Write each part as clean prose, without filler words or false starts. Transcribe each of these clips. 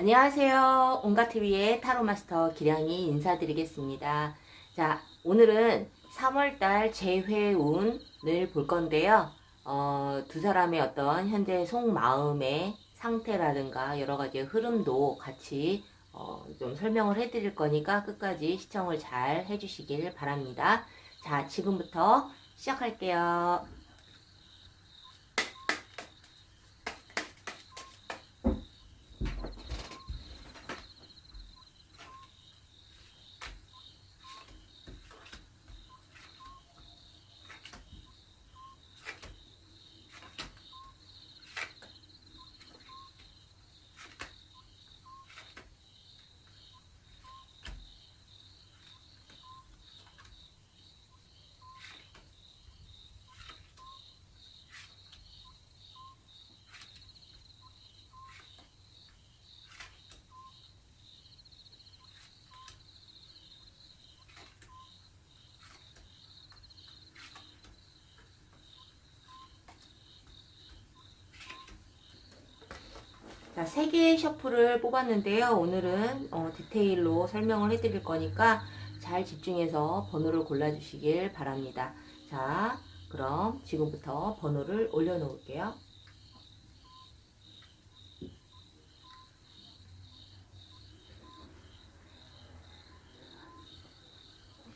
안녕하세요. 온가TV의 타로마스터 기량이 인사드리겠습니다. 자, 오늘은 3월달 재회운을 볼 건데요. 두 사람의 어떤 현재 속마음의 상태라든가 여러 가지 흐름도 같이 좀 설명을 해드릴 거니까 끝까지 시청을 잘 해주시길 바랍니다. 자, 지금부터 시작할게요. 자, 3개의 셔플을 뽑았는데요. 오늘은 디테일로 설명을 해드릴 거니까 잘 집중해서 번호를 골라주시길 바랍니다. 자, 그럼 지금부터 번호를 올려놓을게요.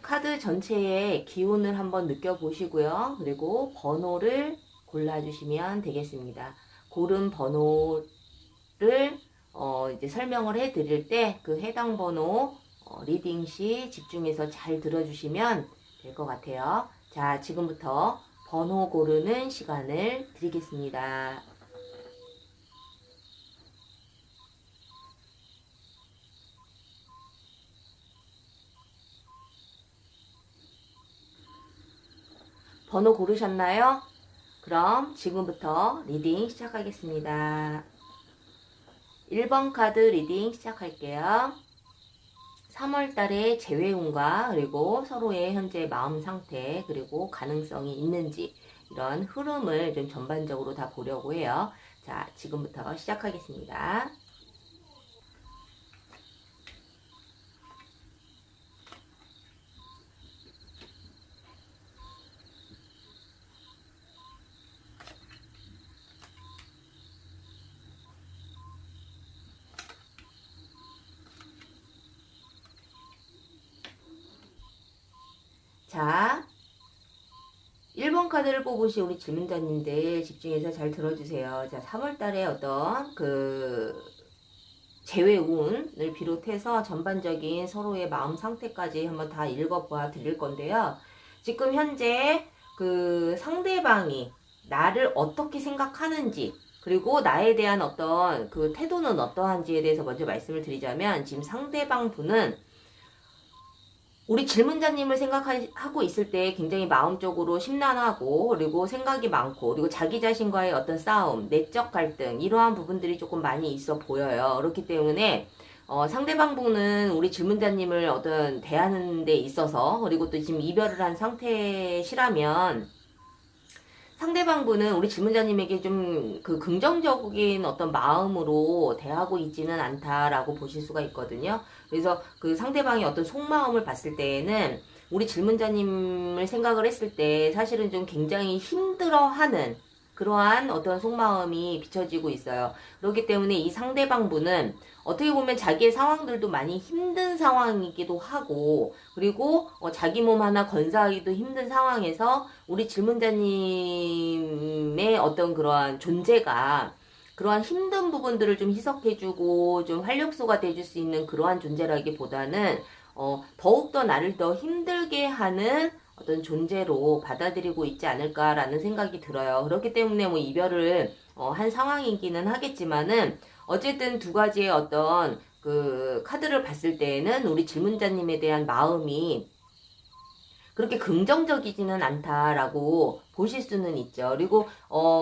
카드 전체의 기운을 한번 느껴보시고요. 그리고 번호를 골라주시면 되겠습니다. 고른 번호를 이제 설명을 해드릴 때 그 해당 번호 리딩 시 집중해서 잘 들어주시면 될 것 같아요. 자, 지금부터 번호 고르는 시간을 드리겠습니다. 번호 고르셨나요? 그럼 지금부터 리딩 시작하겠습니다. 1번 카드 리딩 시작할게요. 3월달의 재회운과 그리고 서로의 현재 마음 상태 그리고 가능성이 있는지 이런 흐름을 좀 전반적으로 다 보려고 해요. 자, 지금부터 시작하겠습니다. 자, 1번 카드를 뽑으신 우리 질문자님들 집중해서 잘 들어주세요. 자, 3월달에 어떤 재회운을 비롯해서 전반적인 서로의 마음 상태까지 한번 다 읽어보아 드릴 건데요. 지금 현재 그 상대방이 나를 어떻게 생각하는지 그리고 나에 대한 어떤 그 태도는 어떠한지에 대해서 먼저 말씀을 드리자면 지금 상대방 분은 우리 질문자님을 생각하고 있을 때 굉장히 마음적으로 심란하고 그리고 생각이 많고 그리고 자기 자신과의 어떤 싸움, 내적 갈등 이러한 부분들이 조금 많이 있어 보여요. 그렇기 때문에 상대방 분은 우리 질문자님을 어떤 대하는 데 있어서 그리고 또 지금 이별을 한 상태시라면 상대방 분은 우리 질문자님에게 좀 그 긍정적인 어떤 마음으로 대하고 있지는 않다라고 보실 수가 있거든요. 그래서 그 상대방의 어떤 속마음을 봤을 때에는 우리 질문자님을 생각을 했을 때 사실은 좀 굉장히 힘들어하는 그러한 어떤 속마음이 비춰지고 있어요. 그렇기 때문에 이 상대방 분은 어떻게 보면 자기의 상황들도 많이 힘든 상황이기도 하고 그리고 자기 몸 하나 건사하기도 힘든 상황에서 우리 질문자님의 어떤 그러한 존재가 그러한 힘든 부분들을 좀 희석해주고 좀 활력소가 돼줄 수 있는 그러한 존재라기보다는 더욱더 나를 더 힘들게 하는 어떤 존재로 받아들이고 있지 않을까라는 생각이 들어요. 그렇기 때문에 뭐 이별을 한 상황이기는 하겠지만은 어쨌든 두 가지의 어떤 그 카드를 봤을 때에는 우리 질문자님에 대한 마음이 그렇게 긍정적이지는 않다라고 보실 수는 있죠. 그리고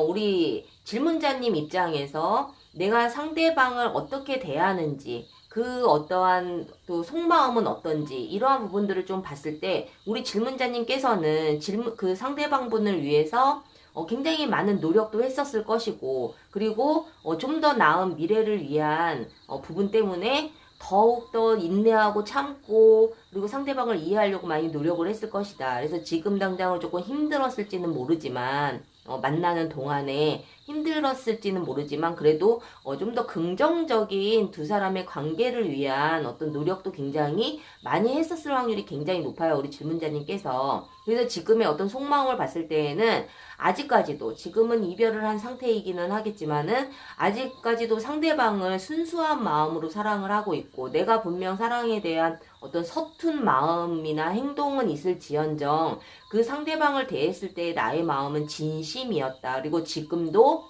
우리 질문자님 입장에서 내가 상대방을 어떻게 대하는지 그 어떠한 또 속마음은 어떤지 이러한 부분들을 좀 봤을 때 우리 질문자님께서는 그 상대방분을 위해서 굉장히 많은 노력도 했었을 것이고, 그리고 좀 더 나은 미래를 위한 부분 때문에 더욱더 인내하고 참고, 그리고 상대방을 이해하려고 많이 노력을 했을 것이다. 그래서 지금 당장은 조금 힘들었을지는 모르지만, 만나는 동안에 힘들었을지는 모르지만, 그래도 좀 더 긍정적인 두 사람의 관계를 위한 어떤 노력도 굉장히 많이 했었을 확률이 굉장히 높아요. 우리 질문자님께서. 그래서 지금의 어떤 속마음을 봤을 때에는 아직까지도, 지금은 이별을 한 상태이기는 하겠지만은, 아직까지도 상대방을 순수한 마음으로 사랑을 하고 있고, 내가 분명 사랑에 대한 어떤 서툰 마음이나 행동은 있을지언정 그 상대방을 대했을 때 나의 마음은 진심이었다. 그리고 지금도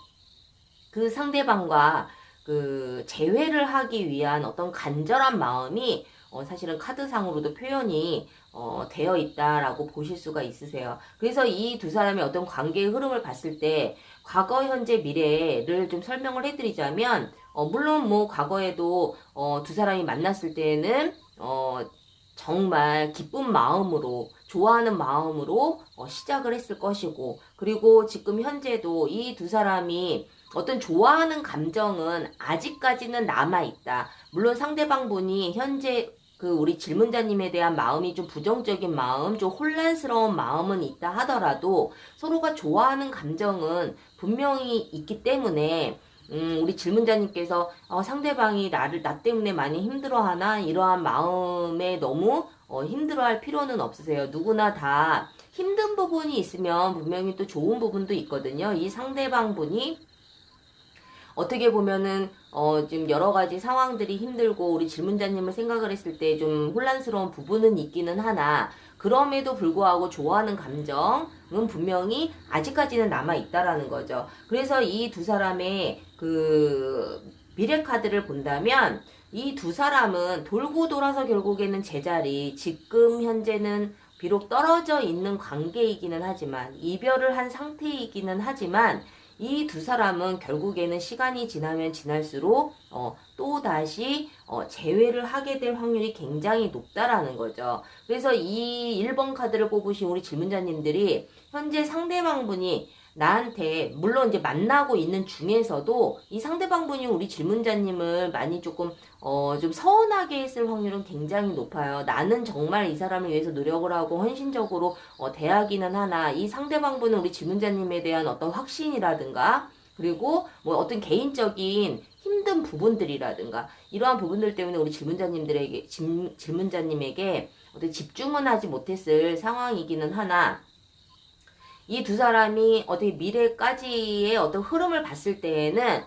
그 상대방과 그 재회를 하기 위한 어떤 간절한 마음이 사실은 카드상으로도 표현이 되어 있다라고 보실 수가 있으세요. 그래서 이 두 사람의 어떤 관계의 흐름을 봤을 때 과거, 현재, 미래를 좀 설명을 해드리자면, 물론 뭐 과거에도 두 사람이 만났을 때는 정말 기쁜 마음으로, 좋아하는 마음으로 시작을 했을 것이고, 그리고 지금 현재도 이 두 사람이 어떤 좋아하는 감정은 아직까지는 남아있다. 물론 상대방 분이 현재 그 우리 질문자님에 대한 마음이 좀 부정적인 마음, 좀 혼란스러운 마음은 있다 하더라도 서로가 좋아하는 감정은 분명히 있기 때문에 우리 질문자님께서 상대방이 나 때문에 많이 힘들어하나 이러한 마음에 너무 힘들어할 필요는 없으세요. 누구나 다 힘든 부분이 있으면 분명히 또 좋은 부분도 있거든요. 이 상대방 분이 어떻게 보면은 지금 여러 가지 상황들이 힘들고 우리 질문자님을 생각을 했을 때 좀 혼란스러운 부분은 있기는 하나, 그럼에도 불구하고 좋아하는 감정은 분명히 아직까지는 남아 있다라는 거죠. 그래서 이 두 사람의 그 미래 카드를 본다면 이 두 사람은 돌고 돌아서 결국에는 제자리, 지금 현재는 비록 떨어져 있는 관계이기는 하지만, 이별을 한 상태이기는 하지만, 이 두 사람은 결국에는 시간이 지나면 지날수록 또 다시 재회를 하게 될 확률이 굉장히 높다라는 거죠. 그래서 이 1번 카드를 뽑으신 우리 질문자님들이 현재 상대방분이 나한테, 물론 이제 만나고 있는 중에서도 이 상대방분이 우리 질문자님을 많이 조금 좀 서운하게 했을 확률은 굉장히 높아요. 나는 정말 이 사람을 위해서 노력을 하고 헌신적으로 대하기는 하나, 이 상대방분은 우리 질문자님에 대한 어떤 확신이라든가, 그리고 뭐 어떤 개인적인 힘든 부분들이라든가, 이러한 부분들 때문에 우리 질문자님에게 어떤 집중은 하지 못했을 상황이기는 하나, 이 두 사람이 어떻게 미래까지의 어떤 흐름을 봤을 때에는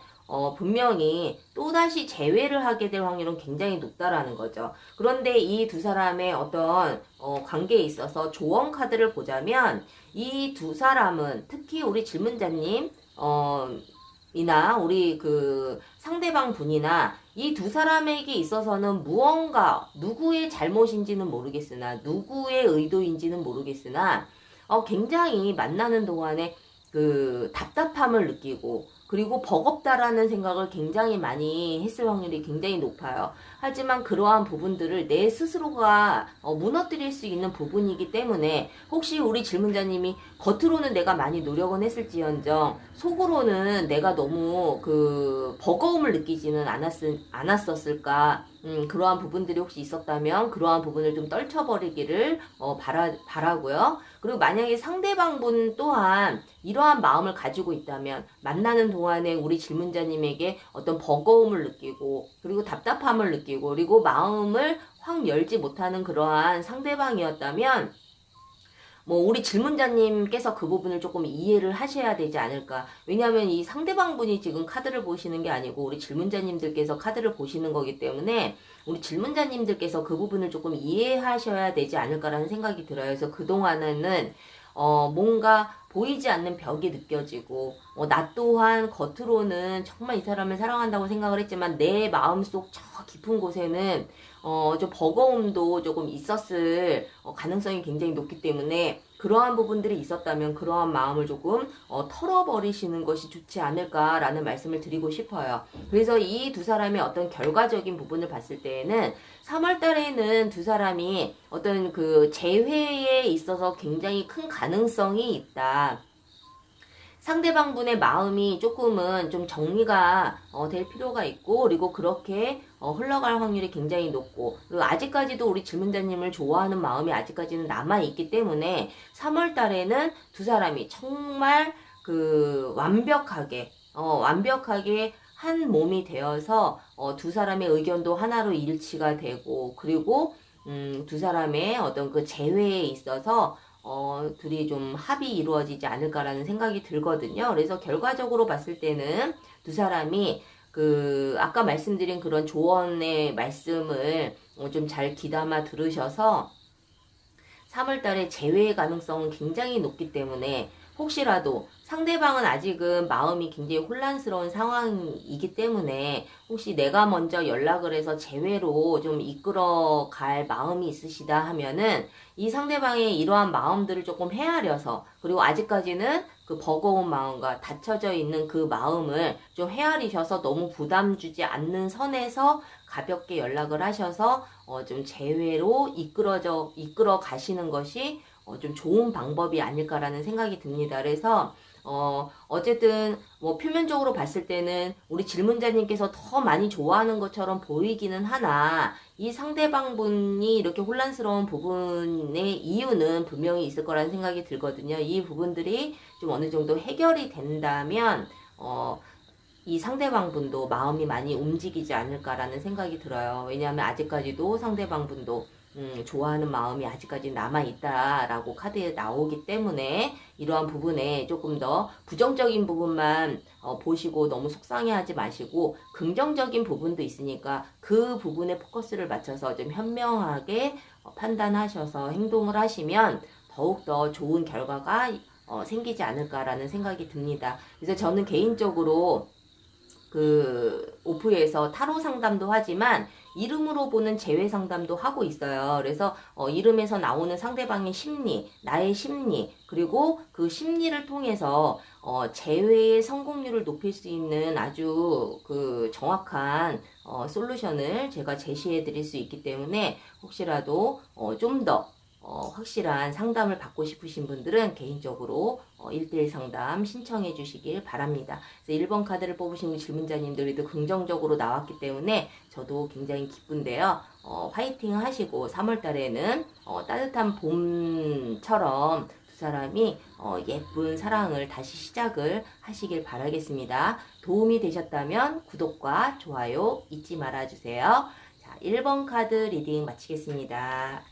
분명히 또다시 재회를 하게 될 확률은 굉장히 높다라는 거죠. 그런데 이 두 사람의 어떤 관계에 있어서 조언 카드를 보자면, 이 두 사람은 특히 우리 질문자님 이나 우리 그 상대방 분이나 이 두 사람에게 있어서는 무언가, 누구의 잘못인지는 모르겠으나, 누구의 의도인지는 모르겠으나 굉장히 만나는 동안에 그 답답함을 느끼고, 그리고 버겁다라는 생각을 굉장히 많이 했을 확률이 굉장히 높아요. 하지만 그러한 부분들을 내 스스로가 무너뜨릴 수 있는 부분이기 때문에, 혹시 우리 질문자님이 겉으로는 내가 많이 노력은 했을지언정 속으로는 내가 너무 그 버거움을 느끼지는 않았었을까, 그러한 부분들이 혹시 있었다면 그러한 부분을 좀 떨쳐버리기를 바라고요. 그리고 만약에 상대방분 또한 이러한 마음을 가지고 있다면, 만나는 동안에 우리 질문자님에게 어떤 버거움을 느끼고, 그리고 답답함을 느끼고, 그리고 마음을 확 열지 못하는 그러한 상대방이었다면, 뭐 우리 질문자님께서 그 부분을 조금 이해를 하셔야 되지 않을까. 왜냐하면 이 상대방분이 지금 카드를 보시는 게 아니고 우리 질문자님들께서 카드를 보시는 거기 때문에, 우리 질문자님들께서 그 부분을 조금 이해하셔야 되지 않을까라는 생각이 들어요. 그래서 그동안에는 뭔가 보이지 않는 벽이 느껴지고, 나 또한 겉으로는 정말 이 사람을 사랑한다고 생각을 했지만 내 마음속 저 깊은 곳에는 좀 버거움도 조금 있었을 가능성이 굉장히 높기 때문에, 그러한 부분들이 있었다면 그러한 마음을 조금 털어버리시는 것이 좋지 않을까라는 말씀을 드리고 싶어요. 그래서 이 두 사람의 어떤 결과적인 부분을 봤을 때에는 3월 달에는 두 사람이 어떤 그 재회에 있어서 굉장히 큰 가능성이 있다. 상대방분의 마음이 조금은 좀 정리가 될 필요가 있고, 그리고 그렇게 흘러갈 확률이 굉장히 높고, 그리고 아직까지도 우리 질문자님을 좋아하는 마음이 아직까지는 남아있기 때문에 3월 달에는 두 사람이 정말 완벽하게 한 몸이 되어서 두 사람의 의견도 하나로 일치가 되고, 그리고 두 사람의 어떤 그 재회에 있어서 둘이 좀 합이 이루어지지 않을까라는 생각이 들거든요. 그래서 결과적으로 봤을 때는 두 사람이 아까 말씀드린 그런 조언의 말씀을 좀 잘 귀담아 들으셔서 3월 달에 재회의 가능성은 굉장히 높기 때문에, 혹시라도 상대방은 아직은 마음이 굉장히 혼란스러운 상황이기 때문에 혹시 내가 먼저 연락을 해서 재회로 좀 이끌어 갈 마음이 있으시다 하면은 이 상대방의 이러한 마음들을 조금 헤아려서, 그리고 아직까지는 그 버거운 마음과 닫혀져 있는 그 마음을 좀 헤아리셔서 너무 부담 주지 않는 선에서 가볍게 연락을 하셔서 좀 재회로 이끌어 가시는 것이 좀 좋은 방법이 아닐까라는 생각이 듭니다. 그래서 어쨌든 뭐 표면적으로 봤을 때는 우리 질문자님께서 더 많이 좋아하는 것처럼 보이기는 하나, 이 상대방분이 이렇게 혼란스러운 부분의 이유는 분명히 있을 거라는 생각이 들거든요. 이 부분들이 좀 어느 정도 해결이 된다면 이 상대방분도 마음이 많이 움직이지 않을까라는 생각이 들어요. 왜냐하면 아직까지도 상대방분도 좋아하는 마음이 아직까지 남아있다라고 카드에 나오기 때문에 이러한 부분에 조금 더 부정적인 부분만 보시고 너무 속상해하지 마시고, 긍정적인 부분도 있으니까 그 부분에 포커스를 맞춰서 좀 현명하게 판단하셔서 행동을 하시면 더욱더 좋은 결과가 생기지 않을까라는 생각이 듭니다. 그래서 저는 개인적으로 오프에서 타로 상담도 하지만 이름으로 보는 재회 상담도 하고 있어요. 그래서 이름에서 나오는 상대방의 심리, 나의 심리, 그리고 그 심리를 통해서 재회의 성공률을 높일 수 있는 아주 정확한 솔루션을 제가 제시해 드릴 수 있기 때문에, 혹시라도 좀 더 확실한 상담을 받고 싶으신 분들은 개인적으로 1대1 상담 신청해 주시길 바랍니다. 그래서 1번 카드를 뽑으신 질문자님들도 긍정적으로 나왔기 때문에 저도 굉장히 기쁜데요. 화이팅 하시고 3월 달에는 따뜻한 봄처럼 두 사람이 예쁜 사랑을 다시 시작을 하시길 바라겠습니다. 도움이 되셨다면 구독과 좋아요 잊지 말아주세요. 자, 1번 카드 리딩 마치겠습니다.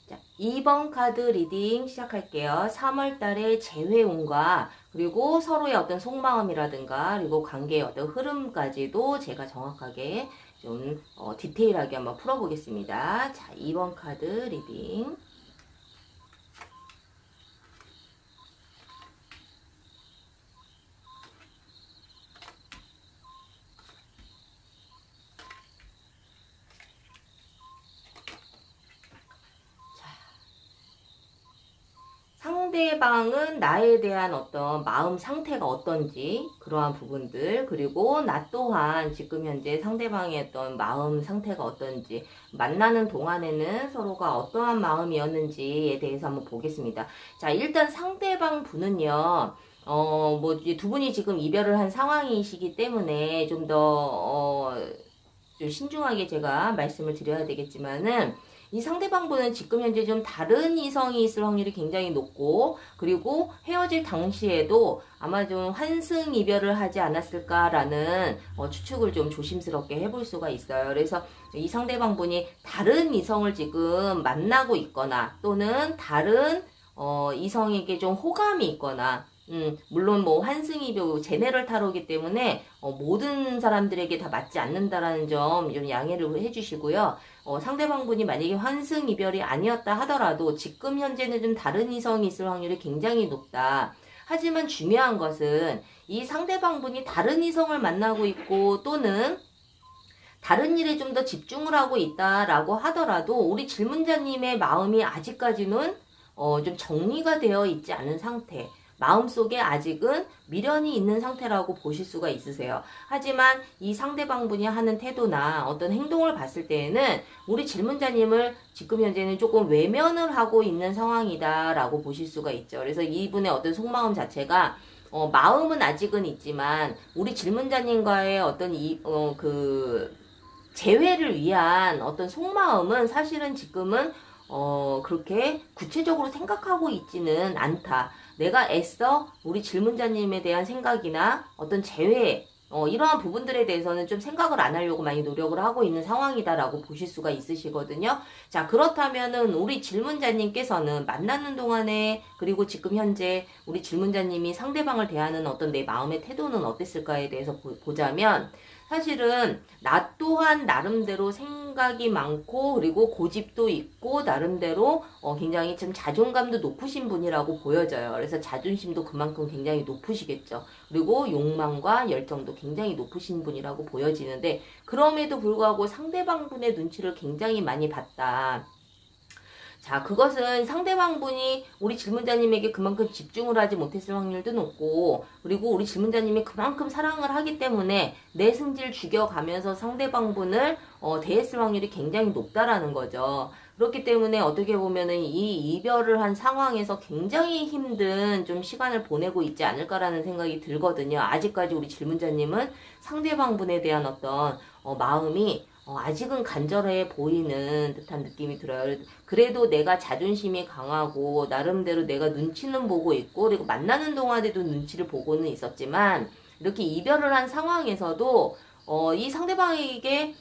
자, 2번 카드 리딩 시작할게요. 3월 달에 재회운과 그리고 서로의 어떤 속마음이라든가 그리고 관계의 어떤 흐름까지도 제가 정확하게 좀 디테일하게 한번 풀어보겠습니다. 자, 2번 카드 리딩. 상대방은 나에 대한 어떤 마음 상태가 어떤지, 그러한 부분들, 그리고 나 또한 지금 현재 상대방의 어떤 마음 상태가 어떤지, 만나는 동안에는 서로가 어떠한 마음이었는지에 대해서 한번 보겠습니다. 자, 일단 상대방 분은요, 두 분이 지금 이별을 한 상황이시기 때문에 좀 신중하게 제가 말씀을 드려야 되겠지만은, 이 상대방분은 지금 현재 좀 다른 이성이 있을 확률이 굉장히 높고, 그리고 헤어질 당시에도 아마 좀 환승 이별을 하지 않았을까라는 추측을 좀 조심스럽게 해볼 수가 있어요. 그래서 이 상대방분이 다른 이성을 지금 만나고 있거나, 또는 다른 이성에게 좀 호감이 있거나, 물론 뭐 환승이별 제네럴 타로이기 때문에 모든 사람들에게 다 맞지 않는다라는 점 좀 양해를 해주시고요. 상대방분이 만약에 환승 이별이 아니었다 하더라도 지금 현재는 좀 다른 이성이 있을 확률이 굉장히 높다. 하지만 중요한 것은 이 상대방분이 다른 이성을 만나고 있고, 또는 다른 일에 좀 더 집중을 하고 있다라고 하더라도 우리 질문자님의 마음이 아직까지는 좀 정리가 되어 있지 않은 상태. 마음속에 아직은 미련이 있는 상태라고 보실 수가 있으세요. 하지만 이 상대방분이 하는 태도나 어떤 행동을 봤을 때에는 우리 질문자님을 지금 현재는 조금 외면을 하고 있는 상황이다라고 보실 수가 있죠. 그래서 이분의 어떤 속마음 자체가 마음은 아직은 있지만 우리 질문자님과의 어떤 재회를 위한 어떤 속마음은 사실은 지금은 그렇게 구체적으로 생각하고 있지는 않다. 내가 애써 우리 질문자님에 대한 생각이나 어떤 재회, 이러한 부분들에 대해서는 좀 생각을 안 하려고 많이 노력을 하고 있는 상황이다라고 보실 수가 있으시거든요. 자, 그렇다면은 우리 질문자님께서는 만나는 동안에 그리고 지금 현재 우리 질문자님이 상대방을 대하는 어떤 내 마음의 태도는 어땠을까에 대해서 보자면 사실은 나 또한 나름대로 생각이 많고 그리고 고집도 있고 나름대로 굉장히 좀 자존감도 높으신 분이라고 보여져요. 그래서 자존심도 그만큼 굉장히 높으시겠죠. 그리고 욕망과 열정도 굉장히 높으신 분이라고 보여지는데 그럼에도 불구하고 상대방분의 눈치를 굉장히 많이 봤다. 자, 그것은 상대방분이 우리 질문자님에게 그만큼 집중을 하지 못했을 확률도 높고, 그리고 우리 질문자님이 그만큼 사랑을 하기 때문에 내 승질 죽여가면서 상대방분을 대했을 확률이 굉장히 높다라는 거죠. 그렇기 때문에 어떻게 보면은 이 이별을 한 상황에서 굉장히 힘든 좀 시간을 보내고 있지 않을까라는 생각이 들거든요. 아직까지 우리 질문자님은 상대방분에 대한 어떤 마음이 아직은 간절해 보이는 듯한 느낌이 들어요. 그래도 내가 자존심이 강하고 나름대로 내가 눈치는 보고 있고 그리고 만나는 동안에도 눈치를 보고는 있었지만 이렇게 이별을 한 상황에서도 이 상대방에게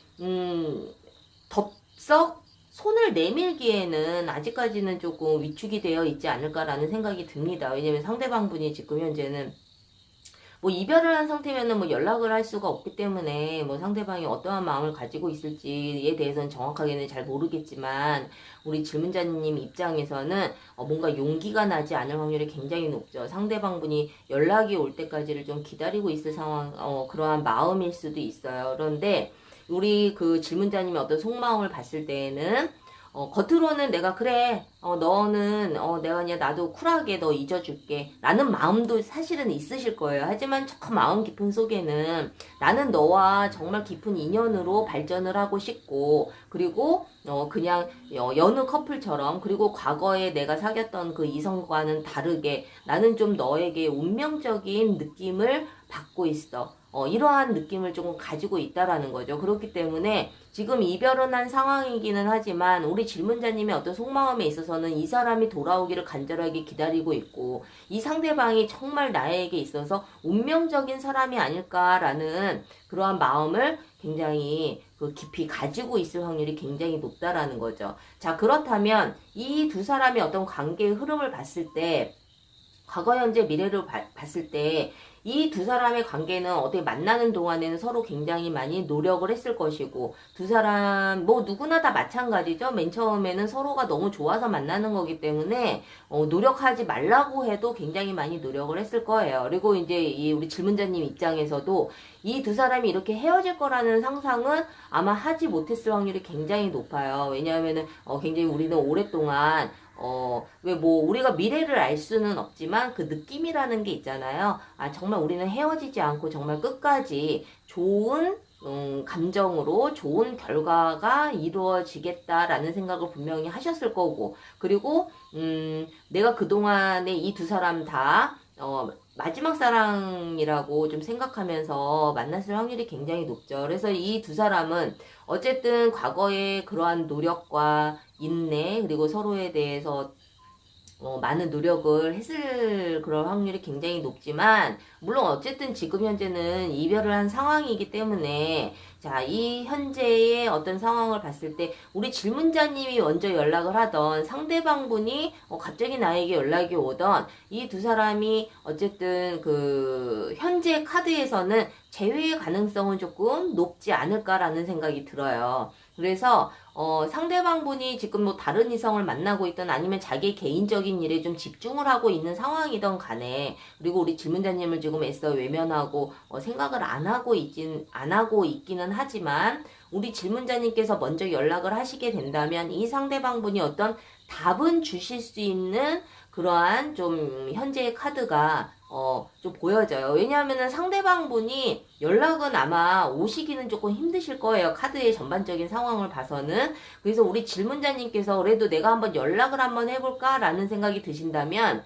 덥석 손을 내밀기에는 아직까지는 조금 위축이 되어 있지 않을까라는 생각이 듭니다. 왜냐면 상대방분이 지금 현재는 뭐 이별을 한 상태면은 뭐 연락을 할 수가 없기 때문에 뭐 상대방이 어떠한 마음을 가지고 있을지에 대해서는 정확하게는 잘 모르겠지만 우리 질문자님 입장에서는 뭔가 용기가 나지 않을 확률이 굉장히 높죠. 상대방분이 연락이 올 때까지를 좀 기다리고 있을 상황, 그러한 마음일 수도 있어요. 그런데 우리 그 질문자님의 어떤 속마음을 봤을 때에는 겉으로는 내가 그래 너는 내가 그냥 나도 쿨하게 너 잊어줄게 라는 마음도 사실은 있으실 거예요. 하지만 저 마음 깊은 속에는 나는 너와 정말 깊은 인연으로 발전을 하고 싶고 그리고 그냥 여느 커플처럼 그리고 과거에 내가 사귀었던 그 이성과는 다르게 나는 좀 너에게 운명적인 느낌을 받고 있어. 이러한 느낌을 조금 가지고 있다라는 거죠. 그렇기 때문에 지금 이별은 한 상황이기는 하지만 우리 질문자님의 어떤 속마음에 있어서는 이 사람이 돌아오기를 간절하게 기다리고 있고 이 상대방이 정말 나에게 있어서 운명적인 사람이 아닐까라는 그러한 마음을 굉장히 깊이 가지고 있을 확률이 굉장히 높다라는 거죠. 자, 그렇다면 이 두 사람의 어떤 관계의 흐름을 봤을 때 과거, 현재, 미래를 봤을 때 이 두 사람의 관계는 어떻게 만나는 동안에는 서로 굉장히 많이 노력을 했을 것이고 두 사람 뭐 누구나 다 마찬가지죠. 맨 처음에는 서로가 너무 좋아서 만나는 거기 때문에 노력하지 말라고 해도 굉장히 많이 노력을 했을 거예요. 그리고 이제 이 우리 질문자님 입장에서도 이 두 사람이 이렇게 헤어질 거라는 상상은 아마 하지 못했을 확률이 굉장히 높아요. 왜냐하면은 굉장히 우리는 오랫동안 왜 뭐 우리가 미래를 알 수는 없지만 그 느낌이라는 게 있잖아요. 아, 정말 우리는 헤어지지 않고 정말 끝까지 좋은 감정으로 좋은 결과가 이루어지겠다라는 생각을 분명히 하셨을 거고 그리고 내가 그동안에 이 두 사람 다 마지막 사랑이라고 좀 생각하면서 만났을 확률이 굉장히 높죠. 그래서 이 두 사람은 어쨌든 과거의 그러한 노력과 인내 그리고 서로에 대해서 많은 노력을 했을 그런 확률이 굉장히 높지만 물론 어쨌든 지금 현재는 이별을 한 상황이기 때문에 자, 이 현재의 어떤 상황을 봤을 때 우리 질문자님이 먼저 연락을 하던 상대방분이 갑자기 나에게 연락이 오던 이 두 사람이 어쨌든 그 현재 카드에서는 재회의 가능성은 조금 높지 않을까라는 생각이 들어요. 그래서 상대방분이 지금 뭐 다른 이성을 만나고 있던 아니면 자기 개인적인 일에 좀 집중을 하고 있는 상황이던 간에 그리고 우리 질문자님을 지금 애써 외면하고 생각을 안 하고 있기는 하지만 우리 질문자님께서 먼저 연락을 하시게 된다면 이 상대방분이 어떤 답은 주실 수 있는 그러한 좀 현재의 카드가 좀 보여져요. 왜냐하면은 상대방 분이 연락은 아마 오시기는 조금 힘드실 거예요. 카드의 전반적인 상황을 봐서는. 그래서 우리 질문자님께서 그래도 내가 한번 연락을 한번 해볼까? 라는 생각이 드신다면,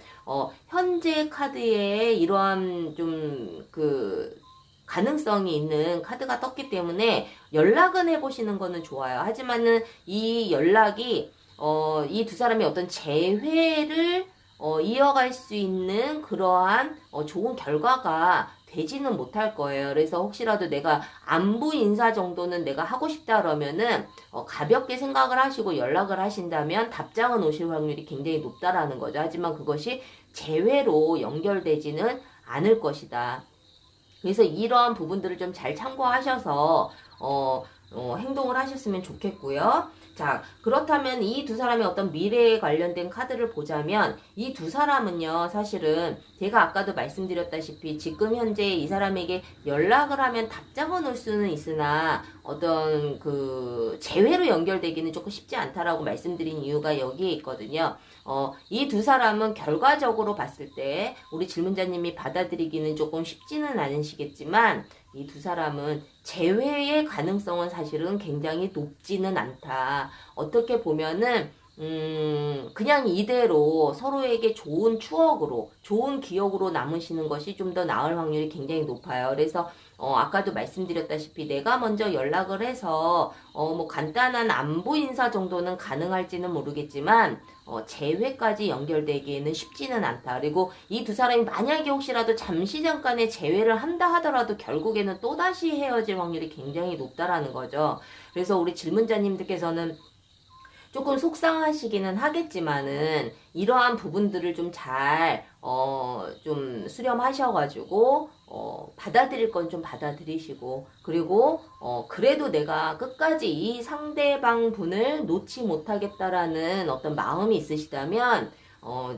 현재 카드에 이러한 좀 가능성이 있는 카드가 떴기 때문에 연락은 해보시는 거는 좋아요. 하지만은 이 연락이, 이 두 사람이 어떤 재회를 이어갈 수 있는 그러한 좋은 결과가 되지는 못할 거예요. 그래서 혹시라도 내가 안부 인사 정도는 내가 하고 싶다 그러면은 가볍게 생각을 하시고 연락을 하신다면 답장은 오실 확률이 굉장히 높다라는 거죠. 하지만 그것이 재회로 연결되지는 않을 것이다. 그래서 이러한 부분들을 좀 잘 참고하셔서 행동을 하셨으면 좋겠고요. 자, 그렇다면 이 두 사람의 어떤 미래에 관련된 카드를 보자면 이 두 사람은요, 사실은 제가 아까도 말씀드렸다시피 지금 현재 이 사람에게 연락을 하면 답장은 올 수는 있으나 어떤 재회로 연결되기는 조금 쉽지 않다라고 말씀드린 이유가 여기에 있거든요. 이 두 사람은 결과적으로 봤을 때 우리 질문자님이 받아들이기는 조금 쉽지는 않으시겠지만 이 두 사람은 재회의 가능성은 사실은 굉장히 높지는 않다. 어떻게 보면은 그냥 이대로 서로에게 좋은 추억으로, 좋은 기억으로 남으시는 것이 좀 더 나을 확률이 굉장히 높아요. 그래서, 아까도 말씀드렸다시피 내가 먼저 연락을 해서, 뭐 간단한 안부 인사 정도는 가능할지는 모르겠지만, 재회까지 연결되기에는 쉽지는 않다. 그리고 이 두 사람이 만약에 혹시라도 잠시 잠깐의 재회를 한다 하더라도 결국에는 또다시 헤어질 확률이 굉장히 높다라는 거죠. 그래서 우리 질문자님들께서는 조금 속상하시기는 하겠지만은 이러한 부분들을 좀 잘 좀 수렴하셔가지고 받아들일 건 좀 받아들이시고 그리고 그래도 내가 끝까지 이 상대방 분을 놓지 못하겠다라는 어떤 마음이 있으시다면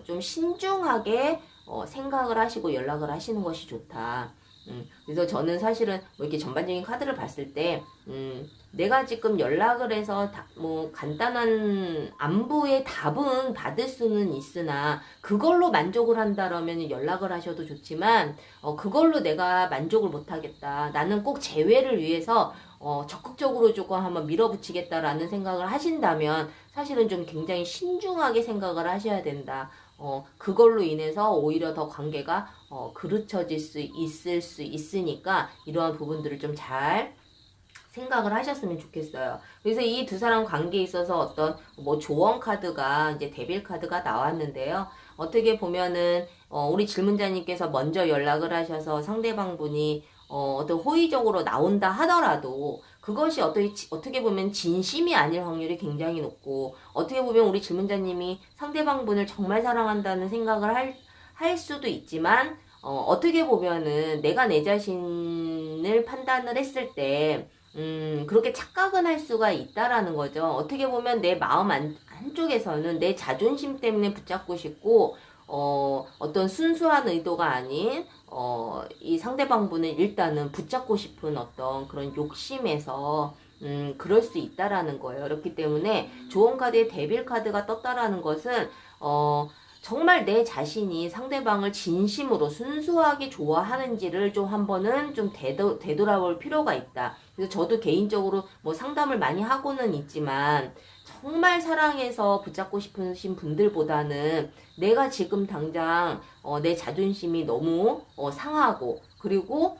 좀 신중하게 생각을 하시고 연락을 하시는 것이 좋다. 그래서 저는 사실은 뭐 이렇게 전반적인 카드를 봤을 때, 내가 지금 연락을 해서 뭐 간단한 안부의 답은 받을 수는 있으나, 그걸로 만족을 한다라면 연락을 하셔도 좋지만, 그걸로 내가 만족을 못하겠다. 나는 꼭 재회를 위해서, 적극적으로 조금 한번 밀어붙이겠다라는 생각을 하신다면, 사실은 좀 굉장히 신중하게 생각을 하셔야 된다. 그걸로 인해서 오히려 더 관계가 그르쳐질 수 있을 수 있으니까 이러한 부분들을 좀 잘 생각을 하셨으면 좋겠어요. 그래서 이 두 사람 관계에 있어서 어떤 뭐 조언 카드가 이제 데빌 카드가 나왔는데요. 어떻게 보면은 우리 질문자님께서 먼저 연락을 하셔서 상대방 분이 어떤 호의적으로 나온다 하더라도 그것이 어떻게 보면 진심이 아닐 확률이 굉장히 높고 어떻게 보면 우리 질문자님이 상대방 분을 정말 사랑한다는 생각을 할 수도 있지만 어떻게 보면은 내가 내 자신을 판단을 했을 때 그렇게 착각은 할 수가 있다라는 거죠. 어떻게 보면 내 마음 한쪽에서는 내 자존심 때문에 붙잡고 싶고, 어떤 순수한 의도가 아닌, 이 상대방 분을 일단은 붙잡고 싶은 어떤 그런 욕심에서, 그럴 수 있다라는 거예요. 그렇기 때문에 조언 카드에 데빌 카드가 떴다라는 것은, 정말 내 자신이 상대방을 진심으로 순수하게 좋아하는지를 좀 한번은 좀 되돌아볼 필요가 있다. 그래서 저도 개인적으로 뭐 상담을 많이 하고는 있지만 정말 사랑해서 붙잡고 싶으신 분들보다는 내가 지금 당장 내 자존심이 너무 상하고 그리고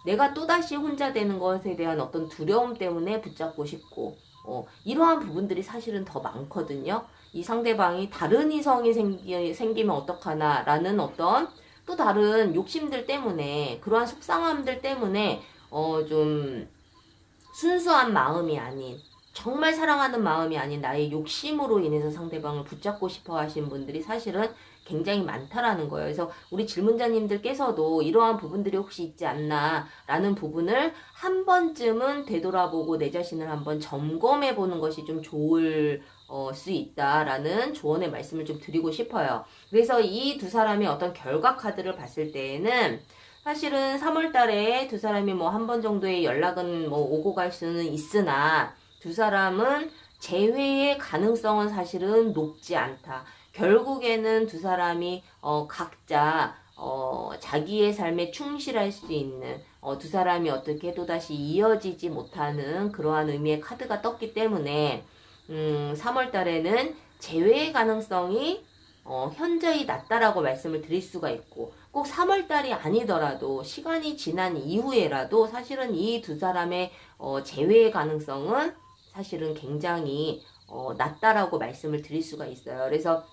내가 또다시 혼자 되는 것에 대한 어떤 두려움 때문에 붙잡고 싶고 이러한 부분들이 사실은 더 많거든요. 이 상대방이 다른 이성이 생기면 어떡하나 라는 어떤 또 다른 욕심들 때문에 그러한 속상함들 때문에 좀 순수한 마음이 아닌 정말 사랑하는 마음이 아닌 나의 욕심으로 인해서 상대방을 붙잡고 싶어 하시는 분들이 사실은 굉장히 많다라는 거예요. 그래서 우리 질문자님들께서도 이러한 부분들이 혹시 있지 않나 라는 부분을 한 번쯤은 되돌아보고 내 자신을 한번 점검해 보는 것이 좀 좋을 수 있다라는 조언의 말씀을 좀 드리고 싶어요. 그래서 이 두 사람의 어떤 결과 카드를 봤을 때에는 사실은 3월 달에 두 사람이 뭐 한 번 정도의 연락은 뭐 오고 갈 수는 있으나 두 사람은 재회의 가능성은 사실은 높지 않다. 결국에는 두 사람이 각자 자기의 삶에 충실할 수 있는 두 사람이 어떻게 또다시 이어지지 못하는 그러한 의미의 카드가 떴기 때문에 3월 달에는 재회의 가능성이 현저히 낮다라고 말씀을 드릴 수가 있고, 꼭 3월 달이 아니더라도 시간이 지난 이후에라도 사실은 이 두 사람의 재회의 가능성은 사실은 굉장히 낮다라고 말씀을 드릴 수가 있어요. 그래서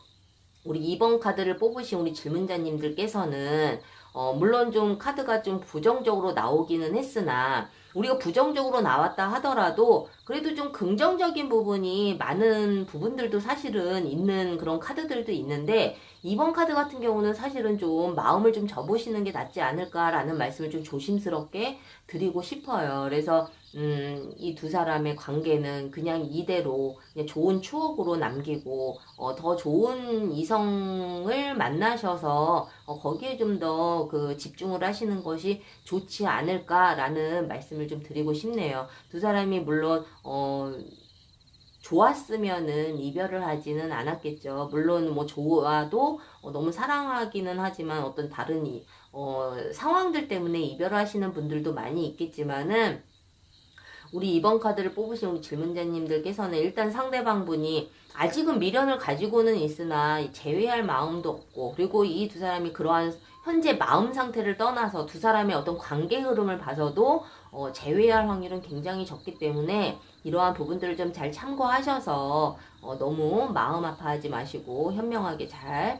우리 2번 카드를 뽑으신 우리 질문자님들께서는 물론 좀 카드가 좀 부정적으로 나오기는 했으나, 우리가 부정적으로 나왔다 하더라도 그래도 좀 긍정적인 부분이 많은 부분들도 사실은 있는 그런 카드들도 있는데, 2번 카드 같은 경우는 사실은 좀 마음을 좀 접으시는 게 낫지 않을까라는 말씀을 좀 조심스럽게 드리고 싶어요. 그래서 이 두 사람의 관계는 그냥 이대로 그냥 좋은 추억으로 남기고 더 좋은 이성을 만나셔서 거기에 좀 더 그 집중을 하시는 것이 좋지 않을까라는 말씀을 좀 드리고 싶네요. 두 사람이 물론 좋았으면은 이별을 하지는 않았겠죠. 물론 뭐 좋아도 너무 사랑하기는 하지만 어떤 다른 상황들 때문에 이별하시는 분들도 많이 있겠지만은, 우리 2번 카드를 뽑으신 우리 질문자님들께서는 일단 상대방 분이 아직은 미련을 가지고는 있으나 재회할 마음도 없고, 그리고 이 두 사람이 그러한 현재 마음 상태를 떠나서 두 사람의 어떤 관계 흐름을 봐서도 재회할 확률은 굉장히 적기 때문에, 이러한 부분들을 좀 잘 참고하셔서 너무 마음 아파하지 마시고 현명하게 잘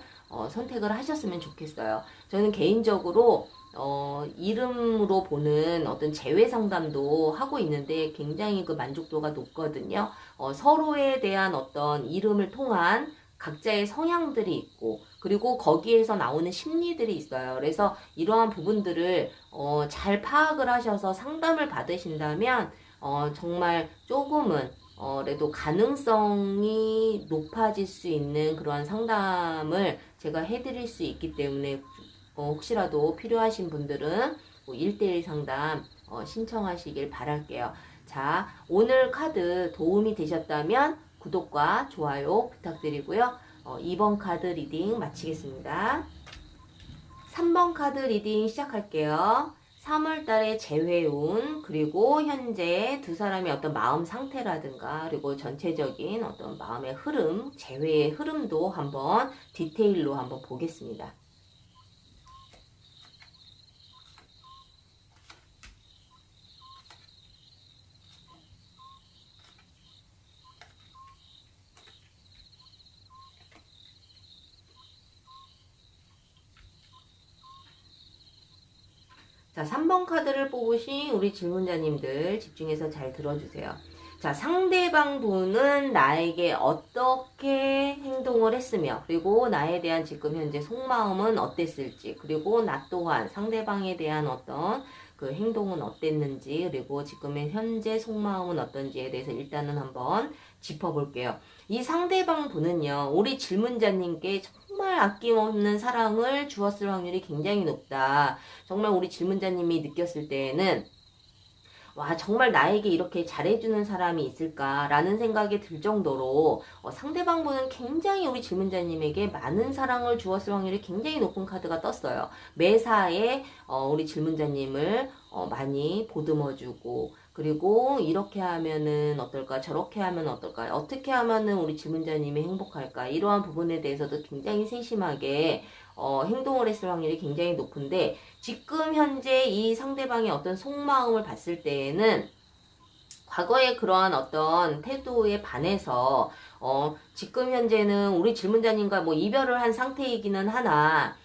선택을 하셨으면 좋겠어요. 저는 개인적으로 이름으로 보는 어떤 재회 상담도 하고 있는데 굉장히 그 만족도가 높거든요. 서로에 대한 어떤 이름을 통한 각자의 성향들이 있고, 그리고 거기에서 나오는 심리들이 있어요. 그래서 이러한 부분들을 잘 파악을 하셔서 상담을 받으신다면 정말 조금은 그래도 가능성이 높아질 수 있는 그러한 상담을 제가 해드릴 수 있기 때문에, 혹시라도 필요하신 분들은 뭐 1대1 상담 신청하시길 바랄게요. 자, 오늘 카드 도움이 되셨다면 구독과 좋아요 부탁드리고요. 2번 카드 리딩 마치겠습니다. 3번 카드 리딩 시작할게요. 3월 달의 재회운, 그리고 현재 두 사람의 어떤 마음 상태라든가, 그리고 전체적인 어떤 마음의 흐름, 재회의 흐름도 한번 디테일로 한번 보겠습니다. 자, 3번 카드를 뽑으신 우리 질문자님들 집중해서 잘 들어주세요. 자, 상대방 분은 나에게 어떻게 행동을 했으며, 그리고 나에 대한 지금 현재 속마음은 어땠을지, 그리고 나 또한 상대방에 대한 어떤 그 행동은 어땠는지, 그리고 지금의 현재 속마음은 어떤지에 대해서 일단은 한번 짚어볼게요. 이 상대방 분은요, 우리 질문자님께 정말 아낌없는 사랑을 주었을 확률이 굉장히 높다. 정말 우리 질문자님이 느꼈을 때에는 와, 정말 나에게 이렇게 잘해주는 사람이 있을까라는 생각이 들 정도로 상대방 분은 굉장히 우리 질문자님에게 많은 사랑을 주었을 확률이 굉장히 높은 카드가 떴어요. 매사에 우리 질문자님을 많이 보듬어주고, 그리고 이렇게 하면은 어떨까, 저렇게 하면 어떨까, 어떻게 하면은 우리 질문자님이 행복할까, 이러한 부분에 대해서도 굉장히 세심하게 행동을 했을 확률이 굉장히 높은데, 지금 현재 이 상대방의 어떤 속마음을 봤을 때에는 과거의 그러한 어떤 태도에 반해서 지금 현재는 우리 질문자님과 뭐 이별을 한 상태이기는 하나,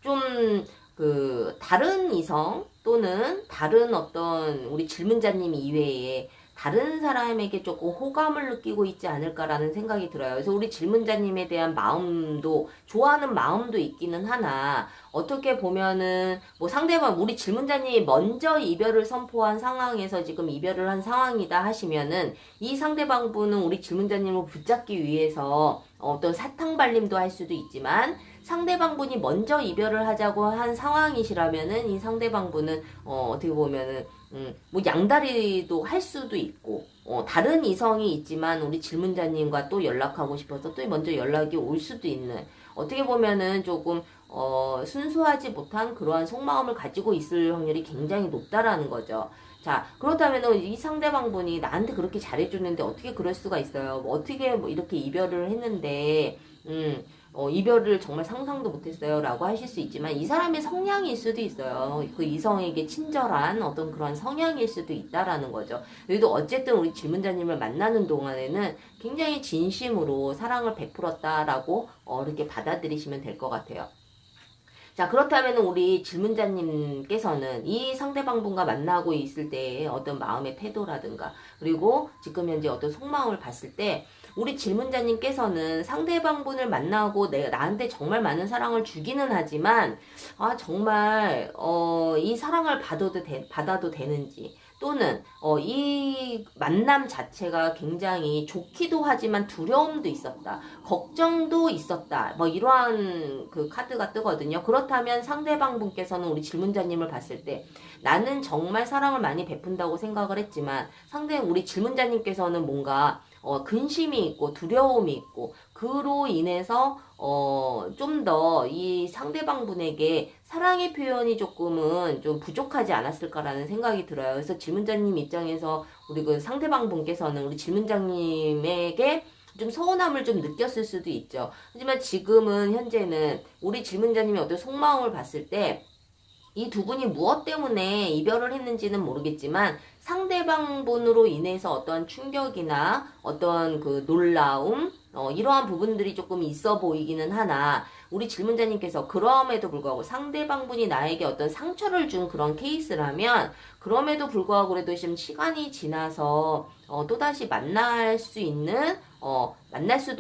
좀 그 다른 이성 또는 다른 어떤 우리 질문자님 이외에 다른 사람에게 조금 호감을 느끼고 있지 않을까라는 생각이 들어요. 그래서 우리 질문자님에 대한 마음도, 좋아하는 마음도 있기는 하나, 어떻게 보면은 뭐 상대방 우리 질문자님이 먼저 이별을 선포한 상황에서 지금 이별을 한 상황이다 하시면은, 이 상대방 분은 우리 질문자님을 붙잡기 위해서 어떤 사탕발림도 할 수도 있지만, 상대방분이 먼저 이별을 하자고 한 상황이시라면은 이 상대방분은 어떻게 보면은 뭐 양다리도 할 수도 있고 다른 이성이 있지만 우리 질문자님과 또 연락하고 싶어서 또 먼저 연락이 올 수도 있는, 어떻게 보면은 조금 순수하지 못한 그러한 속마음을 가지고 있을 확률이 굉장히 높다라는 거죠. 자, 그렇다면 이 상대방분이 나한테 그렇게 잘해줬는데 어떻게 그럴 수가 있어요? 뭐 어떻게 뭐 이렇게 이별을 했는데, 이별을 정말 상상도 못했어요 라고 하실 수 있지만, 이 사람의 성향일 수도 있어요. 그 이성에게 친절한 어떤 그런 성향일 수도 있다라는 거죠. 그래도 어쨌든 우리 질문자님을 만나는 동안에는 굉장히 진심으로 사랑을 베풀었다라고 이렇게 받아들이시면 될 것 같아요. 자, 그렇다면 우리 질문자님께서는 이 상대방분과 만나고 있을 때의 어떤 마음의 태도라든가, 그리고 지금 현재 어떤 속마음을 봤을 때 우리 질문자님께서는 상대방분을 만나고 나한테 정말 많은 사랑을 주기는 하지만, 정말 이 사랑을 받아도 되는지, 또는 이 만남 자체가 굉장히 좋기도 하지만 두려움도 있었다, 걱정도 있었다, 뭐 이러한 그 카드가 뜨거든요. 그렇다면 상대방분께서는 우리 질문자님을 봤을 때 나는 정말 사랑을 많이 베푼다고 생각을 했지만, 우리 질문자님께서는 뭔가 근심이 있고 두려움이 있고, 그로 인해서 좀 더 이 상대방분에게 사랑의 표현이 조금은 좀 부족하지 않았을까라는 생각이 들어요. 그래서 질문자님 입장에서 우리 그 상대방분께서는 우리 질문자님에게 좀 서운함을 좀 느꼈을 수도 있죠. 하지만 지금은 현재는 우리 질문자님의 어떤 속마음을 봤을 때 이 두 분이 무엇 때문에 이별을 했는지는 모르겠지만, 상대방분으로 인해서 어떤 충격이나 어떤 그 놀라움, 이러한 부분들이 조금 있어 보이기는 하나, 우리 질문자님께서 그럼에도 불구하고 상대방분이 나에게 어떤 상처를 준 그런 케이스라면, 그럼에도 불구하고 그래도 좀 시간이 지나서 또다시 만날 수도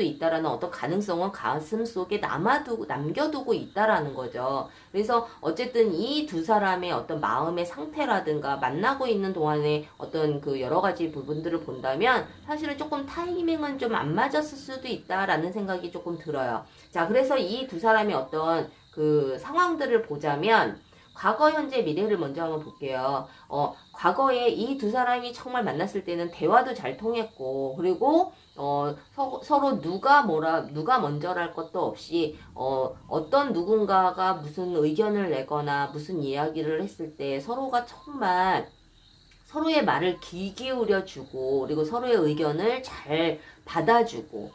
있다라는 어떤 가능성은 가슴 속에 남겨두고 있다라는 거죠. 그래서 어쨌든 이 두 사람의 어떤 마음의 상태라든가 만나고 있는 동안에 어떤 그 여러 가지 부분들을 본다면 사실은 조금 타이밍은 좀 안 맞았을 수도 있다라는 생각이 조금 들어요. 자, 그래서 이 두 사람의 어떤 그 상황들을 보자면, 과거, 현재, 미래를 먼저 한번 볼게요. 과거에 이 두 사람이 정말 만났을 때는 대화도 잘 통했고, 그리고 서로 누가 먼저랄 것도 없이 어떤 누군가가 무슨 의견을 내거나 무슨 이야기를 했을 때 서로가 정말 서로의 말을 귀 기울여 주고, 그리고 서로의 의견을 잘 받아주고,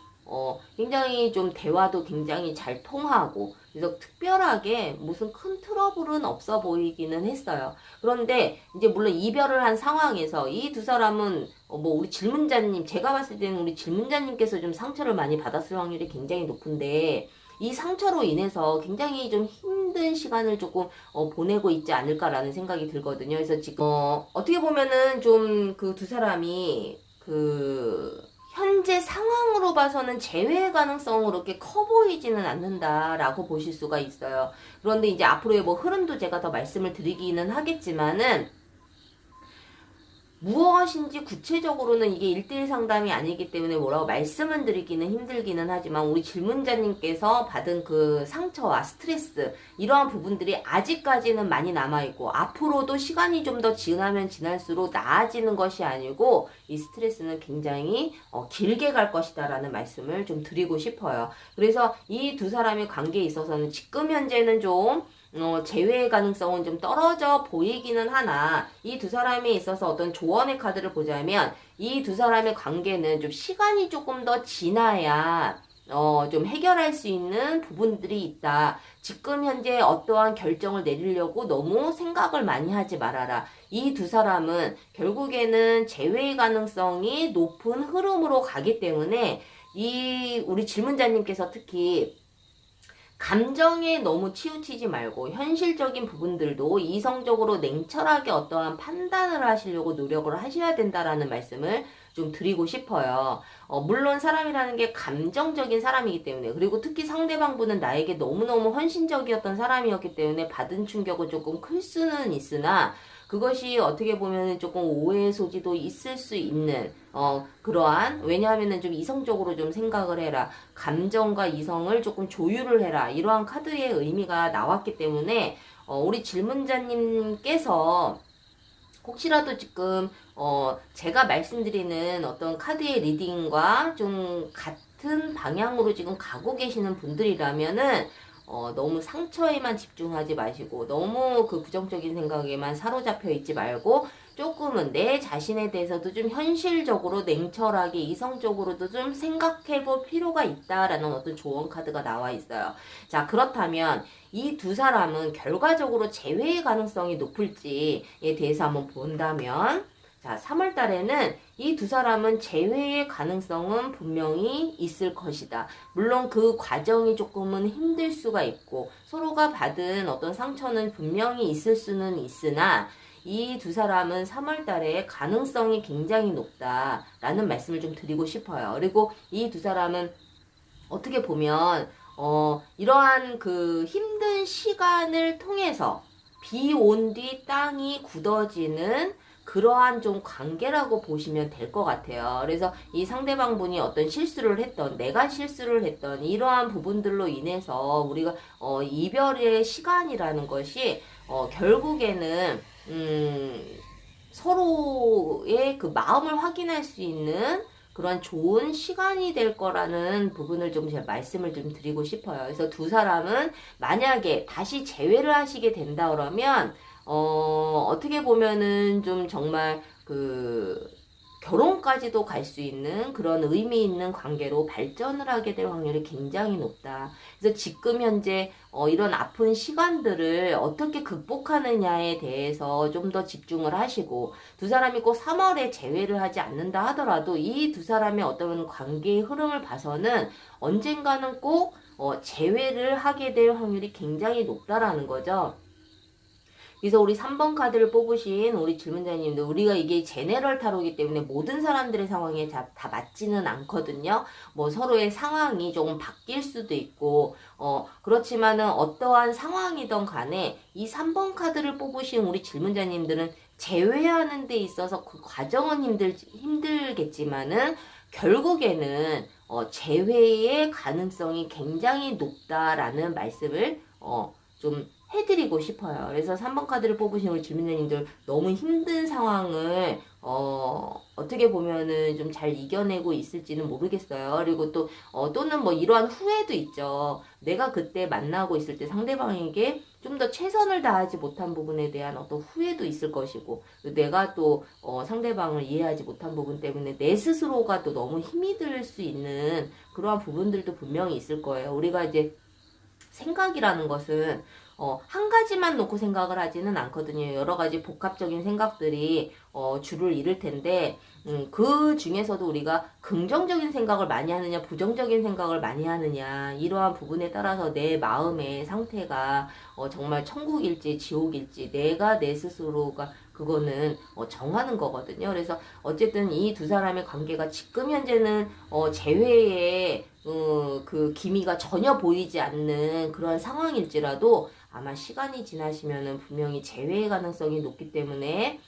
굉장히 좀 대화도 굉장히 잘 통하고, 그래서 특별하게 무슨 큰 트러블은 없어 보이기는 했어요. 그런데 이제 물론 이별을 한 상황에서 이 두 사람은 뭐 우리 질문자님, 제가 봤을 때는 우리 질문자님께서 좀 상처를 많이 받았을 확률이 굉장히 높은데, 이 상처로 인해서 굉장히 좀 힘든 시간을 조금 보내고 있지 않을까라는 생각이 들거든요. 그래서 지금 어떻게 보면은 좀 그 두 사람이 그 현재 상황으로 봐서는 재회 가능성이 그렇게 커 보이지는 않는다라고 보실 수가 있어요. 그런데 이제 앞으로의 뭐 흐름도 제가 더 말씀을 드리기는 하겠지만은, 무엇인지 구체적으로는 이게 1대1 상담이 아니기 때문에 뭐라고 말씀을 드리기는 힘들기는 하지만, 우리 질문자님께서 받은 그 상처와 스트레스, 이러한 부분들이 아직까지는 많이 남아있고, 앞으로도 시간이 좀 더 지나면 지날수록 나아지는 것이 아니고 이 스트레스는 굉장히 길게 갈 것이다 라는 말씀을 좀 드리고 싶어요. 그래서 이 두 사람의 관계에 있어서는 지금 현재는 좀 재회의 가능성은 좀 떨어져 보이기는 하나, 이 두 사람에 있어서 어떤 조언의 카드를 보자면, 이 두 사람의 관계는 좀 시간이 조금 더 지나야 좀 해결할 수 있는 부분들이 있다. 지금 현재 어떠한 결정을 내리려고 너무 생각을 많이 하지 말아라. 이 두 사람은 결국에는 재회의 가능성이 높은 흐름으로 가기 때문에, 우리 질문자님께서 특히 감정에 너무 치우치지 말고 현실적인 부분들도 이성적으로 냉철하게 어떠한 판단을 하시려고 노력을 하셔야 된다라는 말씀을 좀 드리고 싶어요. 물론 사람이라는 게 감정적인 사람이기 때문에, 그리고 특히 상대방분은 나에게 너무너무 헌신적이었던 사람이었기 때문에 받은 충격은 조금 클 수는 있으나, 그것이 어떻게 보면 조금 오해의 소지도 있을 수 있는 그러한, 왜냐하면은 좀 이성적으로 좀 생각을 해라, 감정과 이성을 조금 조율을 해라, 이러한 카드의 의미가 나왔기 때문에 우리 질문자님께서 혹시라도 지금 제가 말씀드리는 어떤 카드의 리딩과 좀 같은 방향으로 지금 가고 계시는 분들이라면은 너무 상처에만 집중하지 마시고, 너무 그 부정적인 생각에만 사로잡혀 있지 말고, 조금은 내 자신에 대해서도 좀 현실적으로 냉철하게 이성적으로도 좀 생각해 볼 필요가 있다라는 어떤 조언 카드가 나와 있어요. 자, 그렇다면 이 두 사람은 결과적으로 재회의 가능성이 높을지에 대해서 한번 본다면, 자, 3월 달에는 이 두 사람은 재회의 가능성은 분명히 있을 것이다. 물론 그 과정이 조금은 힘들 수가 있고, 서로가 받은 어떤 상처는 분명히 있을 수는 있으나, 이 두 사람은 3월 달에 가능성이 굉장히 높다라는 말씀을 좀 드리고 싶어요. 그리고 이 두 사람은 어떻게 보면 이러한 그 힘든 시간을 통해서 비 온 뒤 땅이 굳어지는 그러한 좀 관계라고 보시면 될 것 같아요. 그래서 이 상대방 분이 어떤 실수를 했던, 내가 실수를 했던 이러한 부분들로 인해서 우리가 이별의 시간이라는 것이 결국에는 서로의 그 마음을 확인할 수 있는 그런 좋은 시간이 될 거라는 부분을 좀 제가 말씀을 좀 드리고 싶어요. 그래서 두 사람은 만약에 다시 재회를 하시게 된다 그러면 어떻게 보면은 좀 정말 그 결혼까지도 갈 수 있는 그런 의미 있는 관계로 발전을 하게 될 확률이 굉장히 높다. 그래서 지금 현재 이런 아픈 시간들을 어떻게 극복하느냐에 대해서 좀 더 집중을 하시고, 두 사람이 꼭 3월에 재회를 하지 않는다 하더라도 이 두 사람의 어떤 관계의 흐름을 봐서는 언젠가는 꼭 재회를 하게 될 확률이 굉장히 높다라는 거죠. 그래서 우리 3번 카드를 뽑으신 우리 질문자님도, 우리가 이게 제네럴 타로이기 때문에 모든 사람들의 상황에 다 맞지는 않거든요. 뭐 서로의 상황이 조금 바뀔 수도 있고, 그렇지만은 어떠한 상황이든 간에 이 3번 카드를 뽑으신 우리 질문자님들은 재회하는 데 있어서 그 과정은 힘들겠지만은 결국에는 재회의 가능성이 굉장히 높다라는 말씀을 좀 해드리고 싶어요. 그래서 3번 카드를 뽑으신 우리 질문자님들, 너무 힘든 상황을 어떻게 보면은 좀 잘 이겨내고 있을지는 모르겠어요. 그리고 또 또는 뭐 이러한 후회도 있죠. 내가 그때 만나고 있을 때 상대방에게 좀 더 최선을 다하지 못한 부분에 대한 어떤 후회도 있을 것이고, 내가 또 상대방을 이해하지 못한 부분 때문에 내 스스로가 또 너무 힘이 들 수 있는 그러한 부분들도 분명히 있을 거예요. 우리가 이제 생각이라는 것은 한 가지만 놓고 생각을 하지는 않거든요. 여러 가지 복합적인 생각들이 주를 이룰 텐데, 그 중에서도 우리가 긍정적인 생각을 많이 하느냐, 부정적인 생각을 많이 하느냐, 이러한 부분에 따라서 내 마음의 상태가 정말 천국일지 지옥일지 내가 내 스스로가 그거는 정하는 거거든요. 그래서 어쨌든 이 두 사람의 관계가 지금 현재는 재회에 그 기미가 전혀 보이지 않는 그런 상황일지라도 아마 시간이 지나시면은 분명히 재회의 가능성이 높기 때문에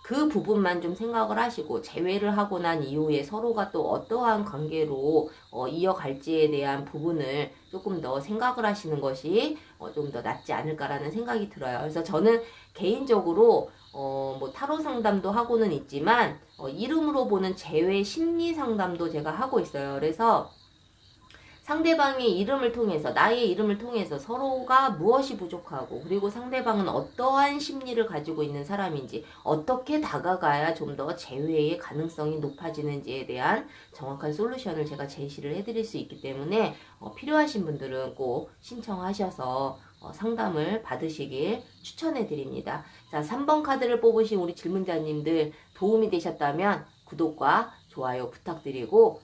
그 부분만 좀 생각을 하시고, 재회를 하고 난 이후에 서로가 또 어떠한 관계로 이어갈지에 대한 부분을 조금 더 생각을 하시는 것이 좀 더 낫지 않을까라는 생각이 들어요. 그래서 저는 개인적으로 뭐 타로 상담도 하고는 있지만 이름으로 보는 재회 심리 상담도 제가 하고 있어요. 그래서 상대방의 이름을 통해서, 나의 이름을 통해서 서로가 무엇이 부족하고, 그리고 상대방은 어떠한 심리를 가지고 있는 사람인지, 어떻게 다가가야 좀 더 재회의 가능성이 높아지는지에 대한 정확한 솔루션을 제가 제시를 해드릴 수 있기 때문에 필요하신 분들은 꼭 신청하셔서 상담을 받으시길 추천해드립니다. 자, 3번 카드를 뽑으신 우리 질문자님들 도움이 되셨다면 구독과 좋아요 부탁드리고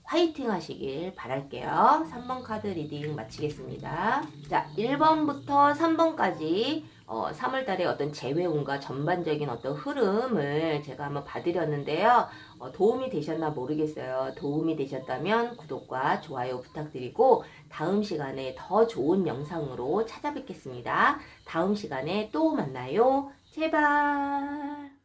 화이팅 하시길 바랄게요. 3번 카드 리딩 마치겠습니다. 자, 1번부터 3번까지 3월 달에 어떤 재회운과 전반적인 어떤 흐름을 제가 한번 봐드렸는데요. 도움이 되셨나 모르겠어요. 도움이 되셨다면 구독과 좋아요 부탁드리고 다음 시간에 더 좋은 영상으로 찾아뵙겠습니다. 다음 시간에 또 만나요. 제발.